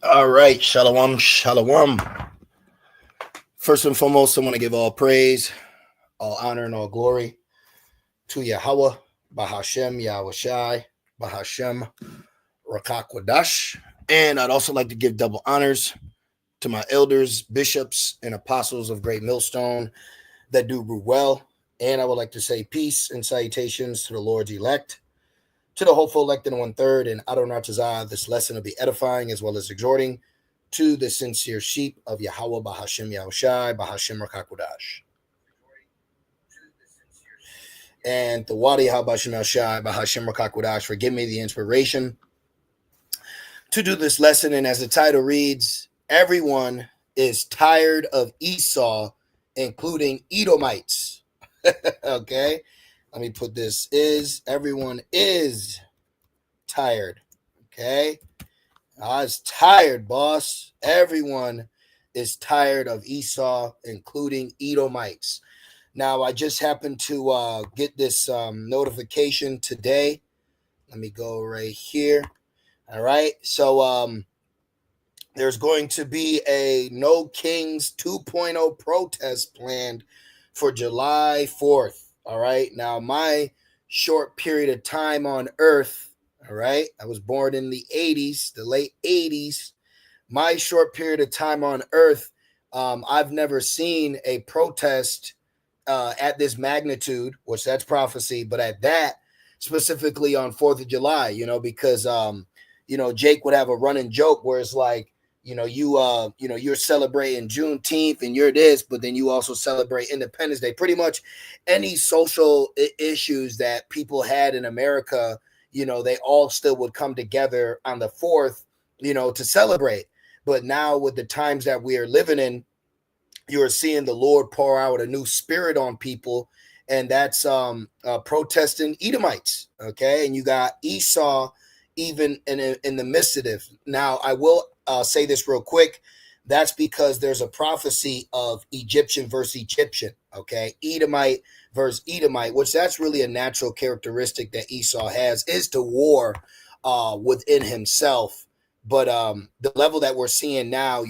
All right, shalom, shalom. First and foremost, I want to give all praise, all honor, and all glory to Yahweh, Bahashem, Yahweh Shai, Bahashem, Rakakwadash. And I'd also like to give double honors to my elders, bishops, and apostles of Great Millstone that do rule well. And I would like to say peace and salutations to the Lord's elect, to the hopeful elect in 1/3, and Adonai Tazah. This lesson will be edifying as well as exhorting to the sincere sheep of Yahweh Bahashem Yahushai Bahashem Rakakwadash. And the Wadi Habashim Yahushai Bahashem Rakakwadash for giving me the inspiration to do this lesson. And as the title reads, everyone is tired of Esau, including Edomites. Okay, let me put this: everyone is tired. Okay, I was tired, boss. Everyone is tired of Esau, including Edomites. Now, I just happened to get this notification today. Let me go right here. All right. So there's going to be a No Kings 2.0 protest planned for July 4th. All right. Now, my short period of time on Earth, all right, I was born in the 80s, the late 80s. My short period of time on Earth, I've never seen a protest at this magnitude, which that's prophecy, but at that, specifically on 4th of July, because Jake would have a running joke where it's like, you're celebrating Juneteenth and you're this, but then you also celebrate Independence Day. Pretty much any social issues that people had in America, they all still would come together on the 4th, to celebrate. But now with the times that we are living in, you are seeing the Lord pour out a new spirit on people, and that's protesting Edomites. Okay, and you got Esau even in the midst of this. Now, I will say this real quick. That's because there's a prophecy of Egyptian versus Egyptian. Okay, Edomite versus Edomite, which that's really a natural characteristic that Esau has, is to war within himself. But the level that we're seeing now,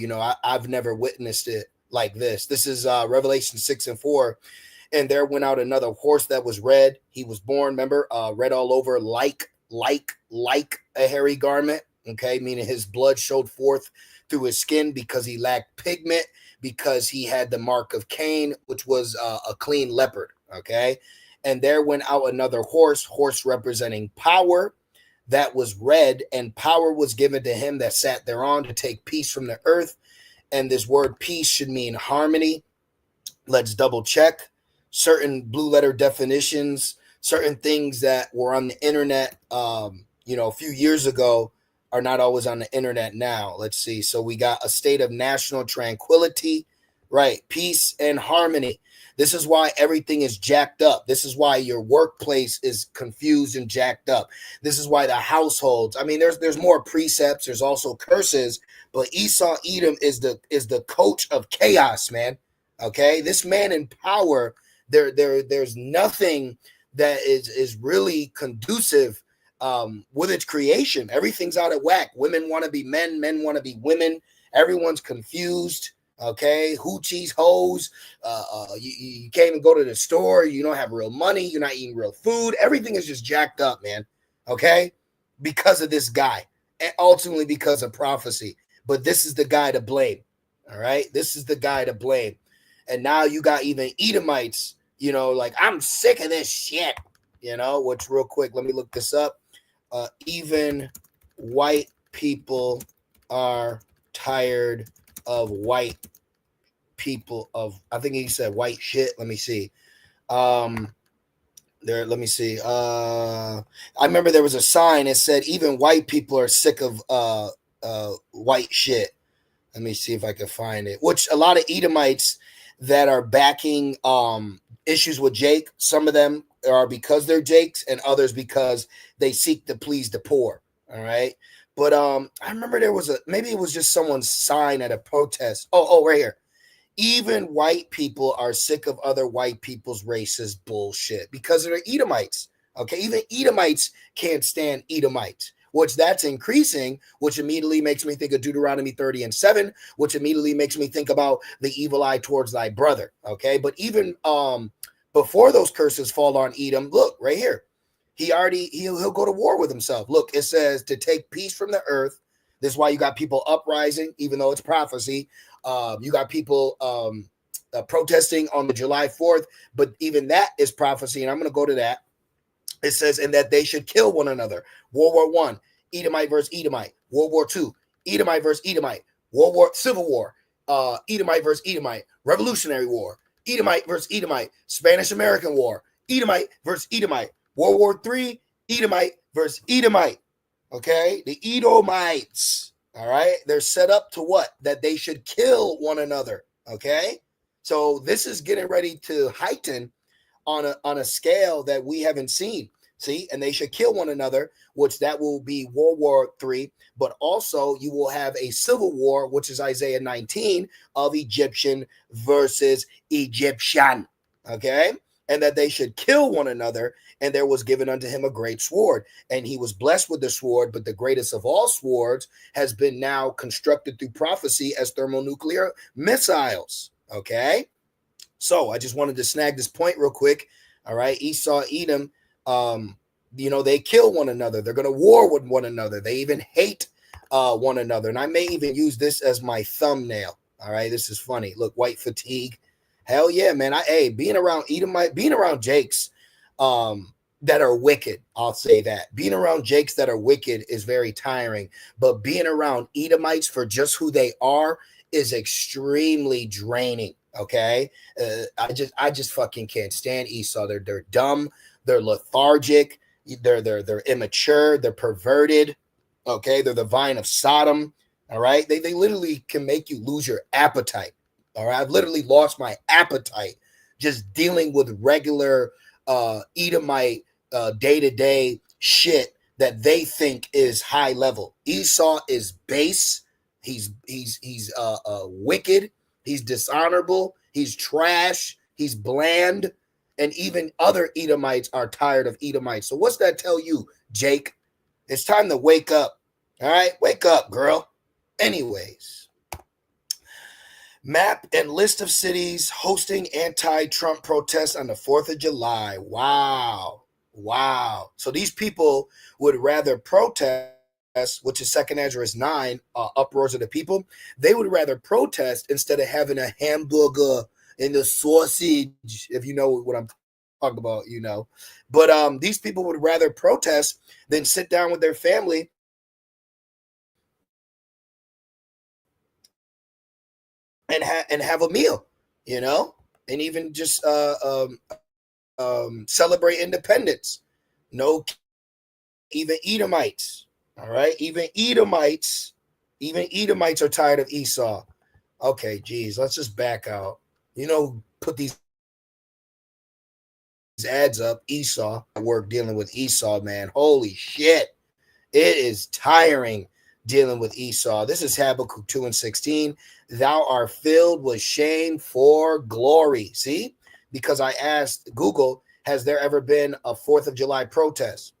I've never witnessed it like this. This is Revelation 6:4. And there went out another horse that was red. He was born, remember, red all over, like a hairy garment. Okay, meaning his blood showed forth through his skin because he lacked pigment, because he had the mark of Cain, which was a clean leopard. Okay, and there went out another horse representing power, that was red, and power was given to him that sat thereon to take peace from the earth. And this word peace should mean harmony. Let's double check certain blue letter definitions, certain things that were on the internet, a few years ago are not always on the internet now. Let's see. So we got a state of national tranquility, right? Peace and harmony. This is why everything is jacked up. This is why your workplace is confused and jacked up. This is why the households. I mean, there's more precepts. There's also curses. But Esau Edom is the coach of chaos, man. Okay, this man in power. There's nothing that is really conducive with its creation. Everything's out of whack. Women want to be men. Men want to be women. Everyone's confused. Okay, hoochies, hoes. You can't even go to the store. You don't have real money. You're not eating real food. Everything is just jacked up, man. Okay, because of this guy, and ultimately because of prophecy. But this is the guy to blame. All right, this is the guy to blame. And now you got even Edomites. Like, I'm sick of this shit. Which real quick, let me look this up. Even white people are tired of white people I think he said white shit. Let me see. Let me see. I remember there was a sign that said even white people are sick of white shit. Let me see if I can find it. Which a lot of Edomites that are backing issues with Jake, some of them are because they're Jakes, and others because they seek to please the poor. All right. But I remember there was maybe it was just someone's sign at a protest. Oh, right here. Even white people are sick of other white people's racist bullshit because they're Edomites. Okay, even Edomites can't stand Edomites. which that's increasing, which immediately makes me think of Deuteronomy 30:7, which immediately makes me think about the evil eye towards thy brother. Okay, but even before those curses fall on Edom, look right here. He'll go to war with himself. Look, it says to take peace from the earth. This is why you got people uprising, even though it's prophecy. You got people protesting on the July 4th, but even that is prophecy, and I'm going to go to that. It says, and that they should kill one another. World War One, Edomite versus Edomite. World War Two, Edomite versus Edomite. Civil War, Edomite versus Edomite. Revolutionary War, Edomite versus Edomite. Spanish-American War, Edomite versus Edomite. World War III, Edomite versus Edomite. Okay, the Edomites. All right, they're set up to what? That they should kill one another. Okay, so this is getting ready to heighten on a scale that we haven't seen. See, and they should kill one another, which that will be World War III, but also you will have a civil war, which is Isaiah 19 of Egyptian versus Egyptian. Okay, and that they should kill one another, and there was given unto him a great sword, and he was blessed with the sword, but the greatest of all swords has been now constructed through prophecy as thermonuclear missiles. Okay, so I just wanted to snag this point real quick. All right, Esau, Edom, they kill one another. They're going to war with one another. They even hate one another, and I may even use this as my thumbnail. All right, this is funny. Look, white fatigue. Hell yeah, man. Being around Edomite, being around Jakes that are wicked, I'll say that. Being around Jakes that are wicked is very tiring, but being around Edomites for just who they are is extremely draining. Okay, I just fucking can't stand Esau. They're dumb. They're lethargic. They're immature. They're perverted. Okay, they're the vine of Sodom. All right, they literally can make you lose your appetite. All right, I've literally lost my appetite just dealing with regular Edomite day-to-day shit that they think is high level. Esau is base. He's wicked. He's dishonorable. He's trash. He's bland. And even other Edomites are tired of Edomites. So what's that tell you, Jake? It's time to wake up. All right, wake up, girl. Anyways. Map and list of cities hosting anti-Trump protests on the 4th of July. Wow. So these people would rather protest, which is 2nd Ezra 9, uproars of the people. They would rather protest instead of having a hamburger and the sausage, if you know what I'm talking about, you know. But these people would rather protest than sit down with their family and have a meal, you know, and even just celebrate independence. No, even Edomites. All right, even Edomites are tired of Esau. Okay, geez, let's just back out. Put these ads up. Esau, I work dealing with Esau, man. Holy shit, it is tiring dealing with Esau. This is Habakkuk 2:16. Thou art filled with shame for glory. See, because I asked Google, has there ever been a 4th of July protest?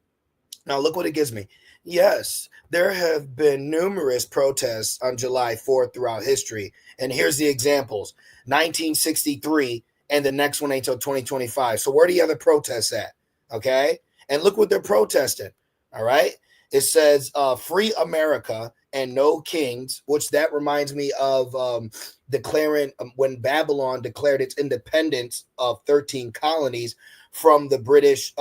Now look what it gives me. Yes, there have been numerous protests on July 4th throughout history. And here's the examples. 1963, and the next one ain't until 2025. So where are the other protests at? Okay. And look what they're protesting. All right. It says free America and no kings, which that reminds me of declaring when Babylon declared its independence of 13 colonies from the British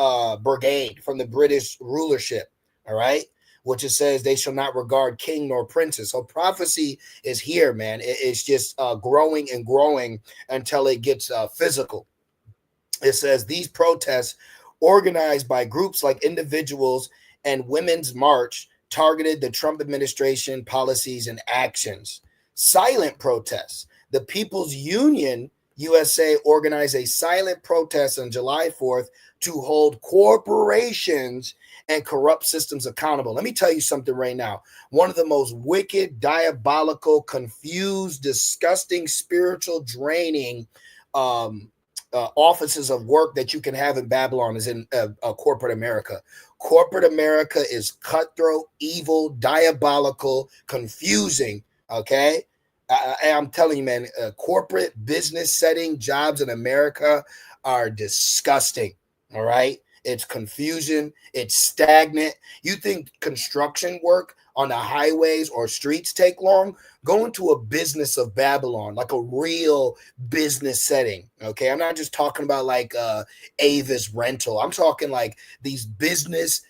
brigade, from the British rulership. All right. Which it says they shall not regard king nor princes. So prophecy is here, man. It's just growing and growing until it gets physical. It says these protests organized by groups like individuals and Women's March targeted the Trump administration policies and actions. Silent protests. The People's Union USA organized a silent protest on July 4th to hold corporations and corrupt systems accountable. Let me tell you something right now. One of the most wicked, diabolical, confused, disgusting, spiritual draining offices of work that you can have in Babylon is in corporate America. Corporate America is cutthroat, evil, diabolical, confusing. Okay. I'm telling you, man, corporate business setting jobs in America are disgusting. All right. It's confusion. It's stagnant. You think construction work on the highways or streets take long? Go into a business of Babylon, like a real business setting. Okay. I'm not just talking about like Avis rental. I'm talking like these business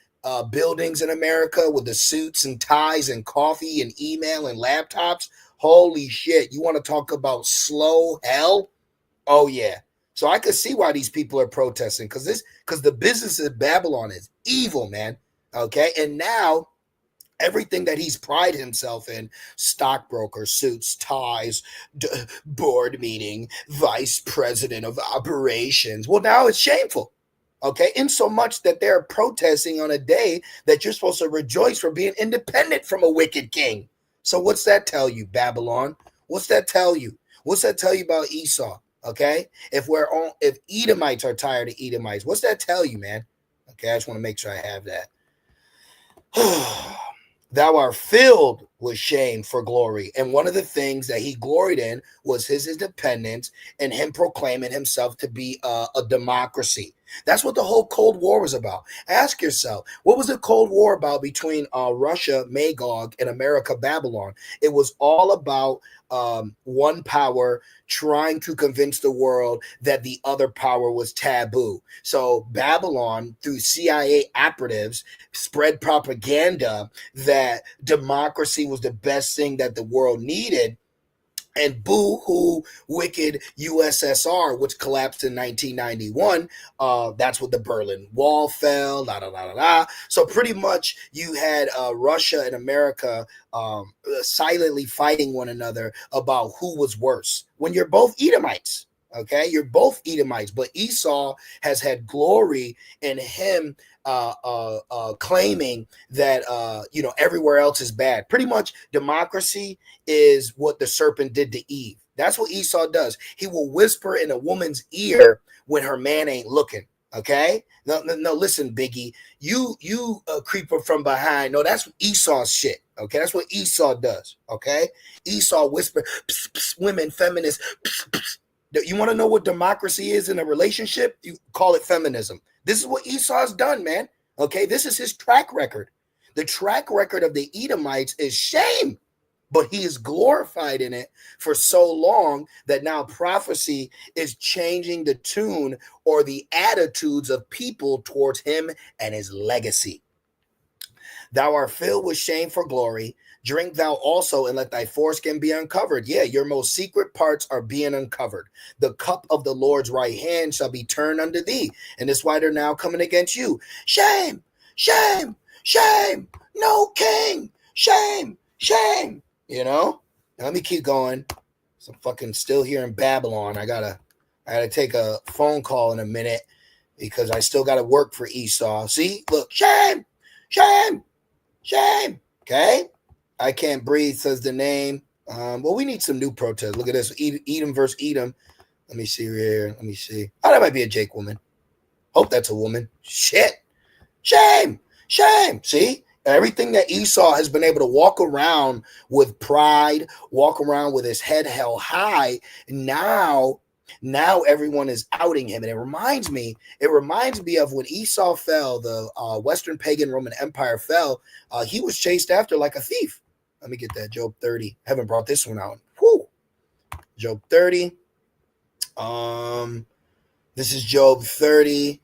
buildings in America with the suits and ties and coffee and email and laptops. Holy shit. You want to talk about slow hell? Oh yeah. So I could see why these people are protesting because the business of Babylon is evil, man. Okay. And now everything that he's prided himself in, stockbroker, suits, ties, board meeting, vice president of operations. Well, now it's shameful. Okay. In so much that they're protesting on a day that you're supposed to rejoice for being independent from a wicked king. So what's that tell you, Babylon? What's that tell you? What's that tell you about Esau? Okay. If Edomites are tired of Edomites, what's that tell you, man? Okay. I just want to make sure I have that. Thou art filled with shame for glory. And one of the things that he gloried in was his independence and him proclaiming himself to be a democracy. That's what the whole Cold War was about. Ask yourself, what was the Cold War about between Russia, Magog, and America, Babylon? It was all about one power trying to convince the world that the other power was taboo. So Babylon, through CIA operatives, spread propaganda that democracy was the best thing that the world needed. And boo-hoo, wicked USSR, which collapsed in 1991. That's when the Berlin Wall fell. La, la, la, la, la. So pretty much you had Russia and America silently fighting one another about who was worse. When you're both Edomites, okay, you're both Edomites, but Esau has had glory in him claiming that everywhere else is bad. Pretty much democracy is what the serpent did to Eve. That's what Esau does. He will whisper in a woman's ear when her man ain't looking. Okay. No, listen, Biggie, you creeper from behind. No, that's Esau's shit. Okay. That's what Esau does. Okay. Esau whisper, pss, pss, women, feminists. Pss, pss. You want to know what democracy is in a relationship? You call it feminism. This is what Esau's done, man. Okay, this is his track record. The track record of the Edomites is shame, but he is glorified in it for so long that now prophecy is changing the tune or the attitudes of people towards him and his legacy. Thou art filled with shame for glory. Drink thou also, and let thy foreskin be uncovered. Yeah, your most secret parts are being uncovered. The cup of the Lord's right hand shall be turned unto thee. And that's why they're now coming against you. Shame, shame, shame. No king. Shame, shame. Let me keep going. So I'm fucking still here in Babylon. I gotta take a phone call in a minute because I still gotta work for Esau. See, look, shame, shame, shame. Okay. I can't breathe, says the name. Well, we need some new protests. Look at this. Edom versus Edom. Let me see here. Let me see. Oh, that might be a Jake woman. Hope that's a woman. Shit. Shame. Shame. See? Everything that Esau has been able to walk around with pride, walk around with his head held high. Now everyone is outing him. And it reminds me of when Esau fell, the Western pagan Roman Empire fell. He was chased after like a thief. Let me get that. Job 30. Haven't brought this one out. Whew. Job 30. This is Job 30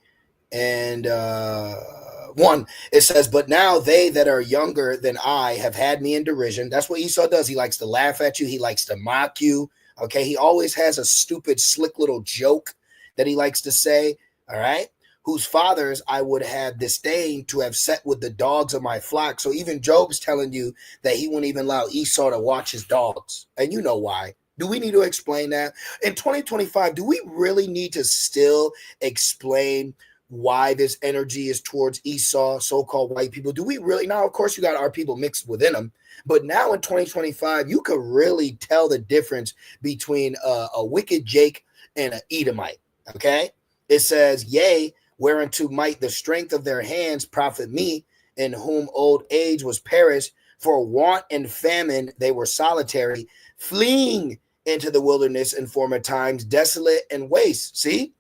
and 1. It says, but now they that are younger than I have had me in derision. That's what Esau does. He likes to laugh at you. He likes to mock you. Okay. He always has a stupid, slick little joke that he likes to say. All right. Whose fathers I would have disdained to have set with the dogs of my flock. So even Job's telling you that he wouldn't even allow Esau to watch his dogs. And you know why. Do we need to explain that? In 2025, do we really need to still explain why this energy is towards Esau, so-called white people? Do we really? Now, of course, you got our people mixed within them. But now in 2025, you could really tell the difference between a wicked Jake and an Edomite. Okay. It says, yea, whereunto might the strength of their hands profit me, in whom old age was perished, for want and famine they were solitary, fleeing into the wilderness in former times, desolate and waste. See?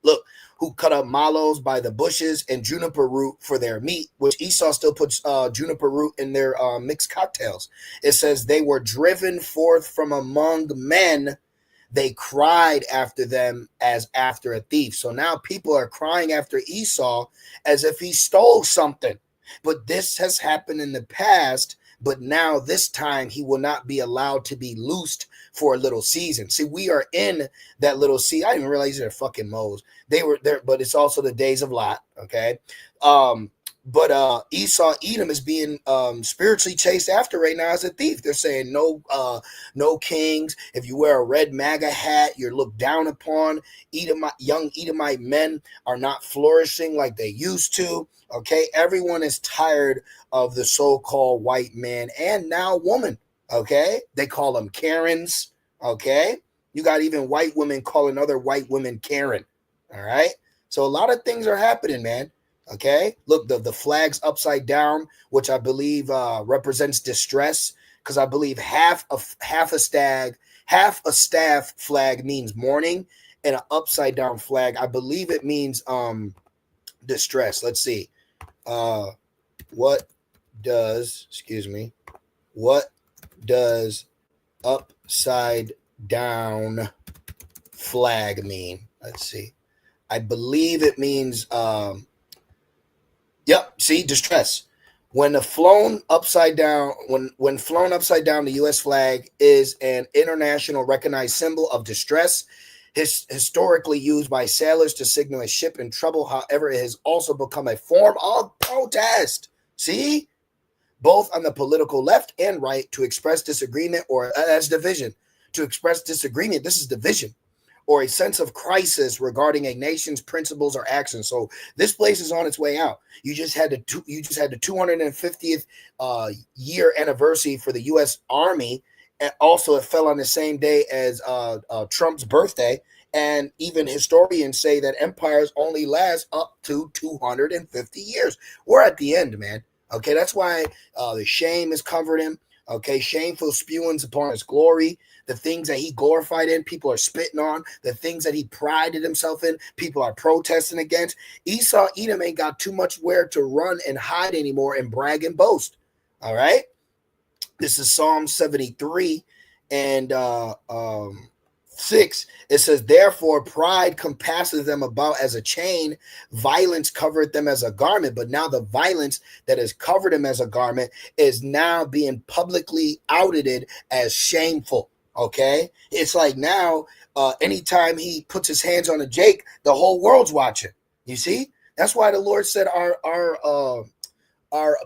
Look, who cut up mallows by the bushes and juniper root for their meat, which Esau still puts juniper root in their mixed cocktails. It says they were driven forth from among men. They cried after them as after a thief. So now people are crying after Esau as if he stole something. But this has happened in the past. But now this time he will not be allowed to be loosed for a little season. See, we are in that little season. I didn't realize they're fucking moles. They were there, but it's also the days of Lot. Okay. But Esau, Edom is being spiritually chased after right now as a thief. They're saying no kings. If you wear a red MAGA hat, you're looked down upon. Young Edomite men are not flourishing like they used to. Okay, everyone is tired of the so-called white man and now woman. Okay, they call them Karens. Okay, you got even white women calling other white women Karen. All right, so a lot of things are happening, man. Okay, look, the flag's upside down, which I believe represents distress, because I believe half a staff flag means mourning, and an upside down flag, I believe it means distress. Let's see. What does upside down flag mean? Let's see. I believe it means yep, see, distress. When flown upside down, when flown upside down, the U.S. flag is an international recognized symbol of distress, historically used by sailors to signal a ship in trouble. However, it has also become a form of protest. See, both on the political left and right, to express disagreement, or as division. To express disagreement, this is division, or a sense of crisis regarding a nation's principles or actions. So this place is on its way out. You just had the 250th year anniversary for the U.S. Army. And also, it fell on the same day as Trump's birthday. And even historians say that empires only last up to 250 years. We're at the end, man. Okay, that's why the shame is covered him. Okay, shameful spewings upon his glory. The things that he glorified in, people are spitting on. The things that he prided himself in, people are protesting against. Esau, Edom ain't got too much where to run and hide anymore and brag and boast. All right? This is Psalm 73 and 6. It says, therefore pride compasses them about as a chain, violence covered them as a garment. But now the violence that has covered him as a garment is now being publicly outed as shameful. Okay, it's like now anytime he puts his hands on a Jake, the whole world's watching. You see, that's why the Lord said our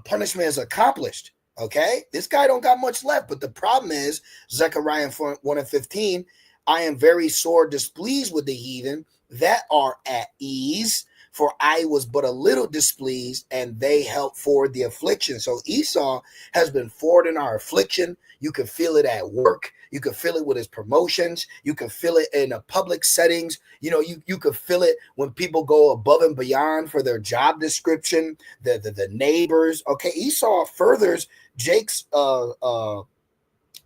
punishment is accomplished. Okay, this guy don't got much left, but the problem is Zechariah 1:15. I am very sore displeased with the heathen that are at ease, for I was but a little displeased, and they helped forward the affliction. So Esau has been forwarding our affliction. You can feel it at work. You can feel it with his promotions. You can feel it in public settings. You know, you can feel it when people go above and beyond for their job description, the neighbors. Okay, Esau furthers Jake's hell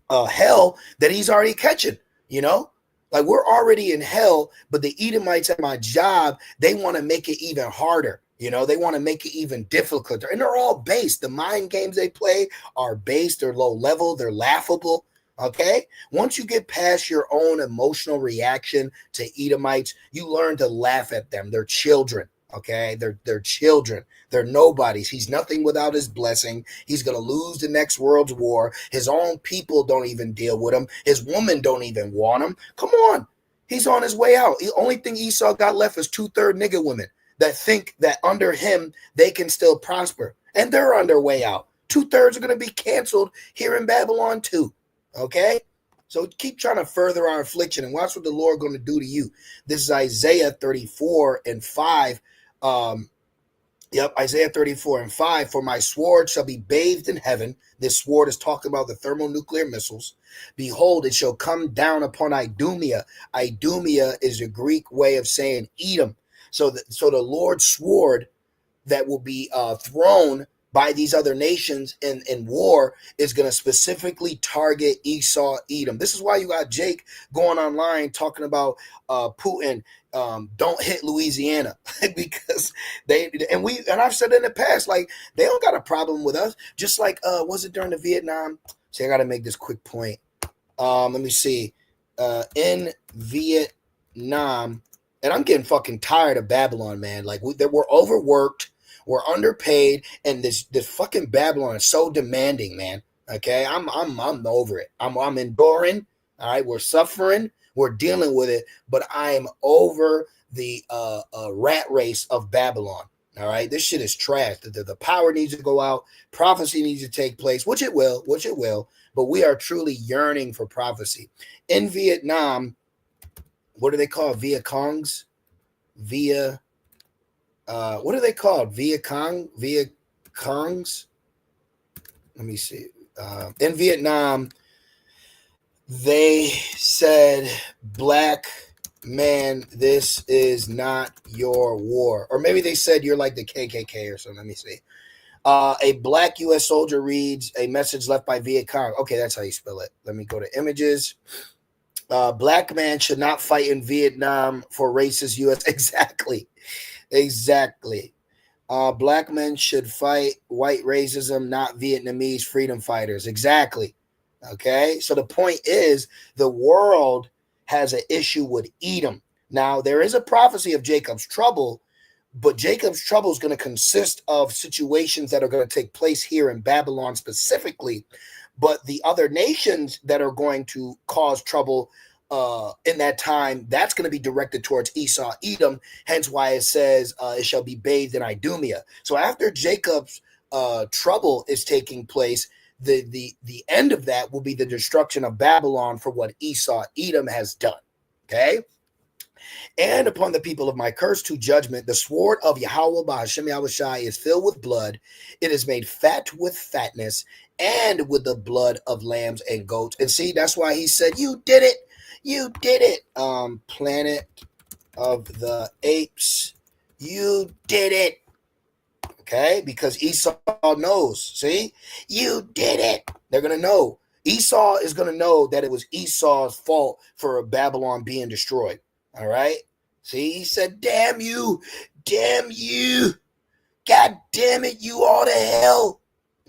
that he's already catching. You know, like we're already in hell, but the Edomites at my job, they want to make it even harder. You know, they want to make it even difficult. And they're all based. The mind games they play are based. They're low level. They're laughable. Okay. Once you get past your own emotional reaction to Edomites, you learn to laugh at them. They're children. Okay. They're children. They're nobodies. He's nothing without his blessing. He's going to lose the next world's war. His own people don't even deal with him. His woman don't even want him. Come on. He's on his way out. The only thing Esau got left is 2/3 nigga women that think that under him, they can still prosper. And they're on their way out. 2/3 are going to be canceled here in Babylon too. Okay? So keep trying to further our affliction and watch what the Lord going to do to you. This is Isaiah 34 and 5. Yep, Isaiah 34:5. For my sword shall be bathed in heaven. This sword is talking about the thermonuclear missiles. Behold, it shall come down upon Idumea. Idumea is a Greek way of saying Edom. So the Lord's sword that will be thrown by these other nations in war is going to specifically target Esau, Edom. This is why you got Jake going online talking about Putin. Don't hit Louisiana because I've said in the past, like, they don't got a problem with us. Just like was it during the Vietnam? See, I got to make this quick point. Let me see. In Vietnam, and I'm getting fucking tired of Babylon, man. Like, we're overworked, we're underpaid, and this fucking Babylon is so demanding, man. Okay, I'm over it. I'm enduring. All right, we're suffering, we're dealing with it, but I am over the rat race of Babylon. All right, this shit is trash. The power needs to go out. Prophecy needs to take place, which it will. But we are truly yearning for prophecy. In Vietnam, what are they called? Viet Congs? What are they called? Viet Congs? Let me see. In Vietnam, they said, black man, this is not your war. Or maybe they said you're like the KKK or something. Let me see. A black U.S. soldier reads a message left by Viet Cong. Okay, that's how you spell it. Let me go to images. Black man should not fight in Vietnam for racist U.S. Exactly. Black men should fight white racism, not Vietnamese freedom fighters. Exactly. Okay, so the point is, the world has an issue with Edom. Now, there is a prophecy of Jacob's trouble, but Jacob's trouble is going to consist of situations that are going to take place here in Babylon specifically. But the other nations that are going to cause trouble in that time, that's going to be directed towards Esau, Edom. Hence why it says it shall be bathed in Idumea. So after Jacob's trouble is taking place, the end of that will be the destruction of Babylon for what Esau, Edom has done. Okay. And upon the people of my curse to judgment, the sword of Yahweh Bahashem Yahushai is filled with blood. It is made fat with fatness and with the blood of lambs and goats. And see, that's why he said, you did it. You did it. Planet of the Apes, you did it. Okay, because Esau knows. See, you did it. They're going to know. Esau is going to know that it was Esau's fault for Babylon being destroyed. All right. See, he said, damn you, God damn it, you all to hell.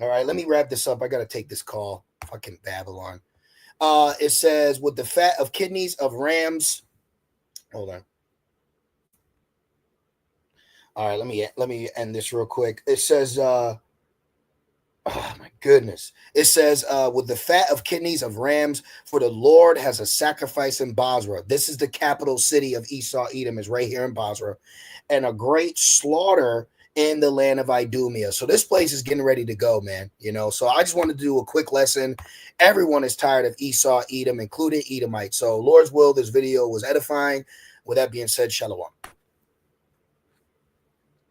All right, let me wrap this up. I got to take this call. Fucking Babylon. It says, with the fat of kidneys of rams. Hold on. All right, let me end this real quick. It says, oh my goodness. It says, with the fat of kidneys of rams, for the Lord has a sacrifice in Basra. This is the capital city of Esau, Edom, is right here in Basra. And a great slaughter in the land of Idumea. So this place is getting ready to go, man. You know, so I just wanted to do a quick lesson. Everyone is tired of Esau, Edom, including Edomites. So Lord's will, this video was edifying. With that being said, shalom.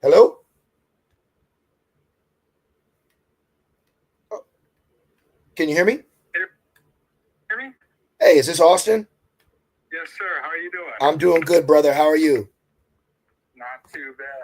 Hello? Can you hear me? Hear me? Hey, is this Austin? Yes, sir. How are you doing? I'm doing good, brother. How are you? Not too bad.